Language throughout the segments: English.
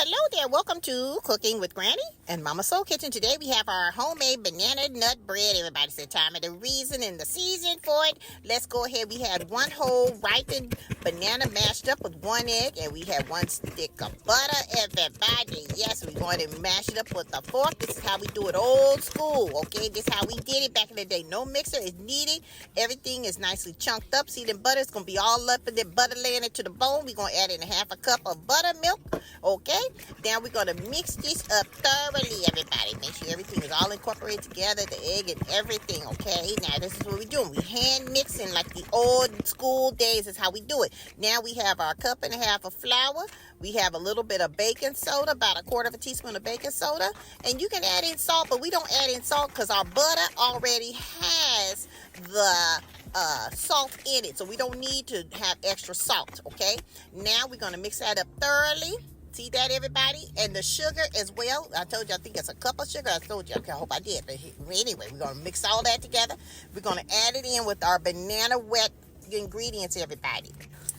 Hello there. Welcome to Cooking with Granny and Mama Soul Kitchen. Today we have our homemade banana nut bread. Everybody said time of the reason and the season for it. Let's go ahead. We had one whole ripened banana mashed up with one egg, and we had one stick of butter. Everybody, yes, we're going to mash it up with a fork. This is how we do it old school, okay? This is how we did it back in the day. No mixer is needed. Everything is nicely chunked up. See, the butter is going to be all up in the butter laying it to the bone. We're going to add in a half a cup of buttermilk. Okay, now we're going to mix this up thoroughly, everybody. Make sure everything is all incorporated together, the egg and everything, okay? Now, this is what we're doing. We hand mixing like the old school days is how we do it. Now, we have our cup and a half of flour. We have a little bit of baking soda, about a quarter of a teaspoon of baking soda. And you can add in salt, but we don't add in salt because our butter already has the salt in it. So we don't need to have extra salt, okay? Now, we're going to mix that up thoroughly. See that, everybody? And the sugar as well. I told you, I think it's a cup of sugar. I told you, okay, I hope I did. But anyway, we're going to mix all that together. We're going to add it in with our banana wet ingredients, everybody.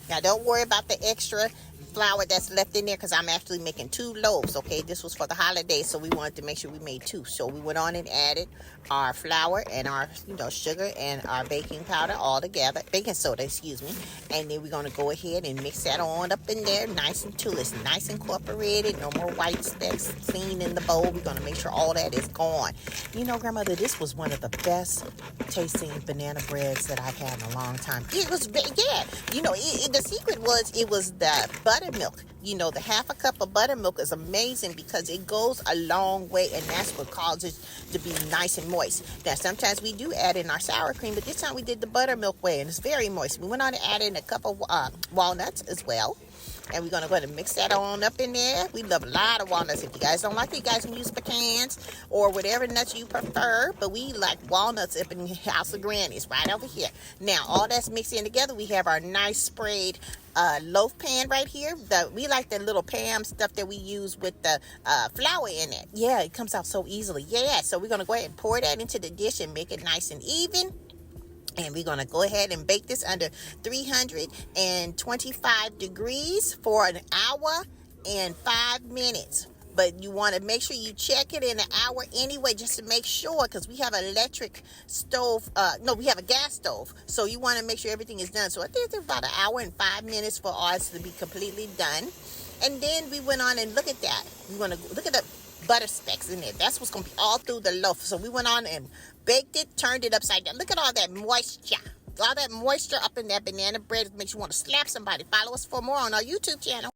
Now, don't worry about the extra flour that's left in there because I'm actually making 2 loaves, okay? This was for the holidays, so we wanted to make sure we made 2. So we went on and added our flour and our, sugar and our baking powder all together, baking soda, excuse me. And then we're going to go ahead and mix that on up in there nice until it's nice incorporated. No more white specks seen in the bowl. We're going to make sure all that is gone. Grandmother, this was one of the best tasting banana breads that I've had in a long time. It was, yeah. The secret was it was the buttermilk. The half a cup of buttermilk is amazing because it goes a long way, and that's what causes it to be nice and moist. Now, sometimes we do add in our sour cream, but this time we did the buttermilk way, and it's very moist. We went on and added in a cup of walnuts as well. And we're going to go ahead and mix that on up in there. We love a lot of walnuts. If you guys don't like it, you guys can use pecans or whatever nuts you prefer. But we like walnuts up in the House of Granny's right over here. Now, all that's mixed in together. We have our nice sprayed loaf pan right here. We like the little Pam stuff that we use with the flour in it. Yeah, it comes out so easily. Yeah, so we're going to go ahead and pour that into the dish and make it nice and even. And we're going to go ahead and bake this under 325 degrees for an hour and 5 minutes. But you want to make sure you check it in an hour anyway, just to make sure, because we have an electric stove. We have a gas stove. So you want to make sure everything is done. So I think it's about an hour and 5 minutes for ours to be completely done. And then we went on and look at that. We want to look at the butter specks in there. That's what's going to be all through the loaf. So we went on and baked it, turned it upside down. Look at all that moisture. All that moisture up in that banana bread makes you want to slap somebody. Follow us for more on our YouTube channel.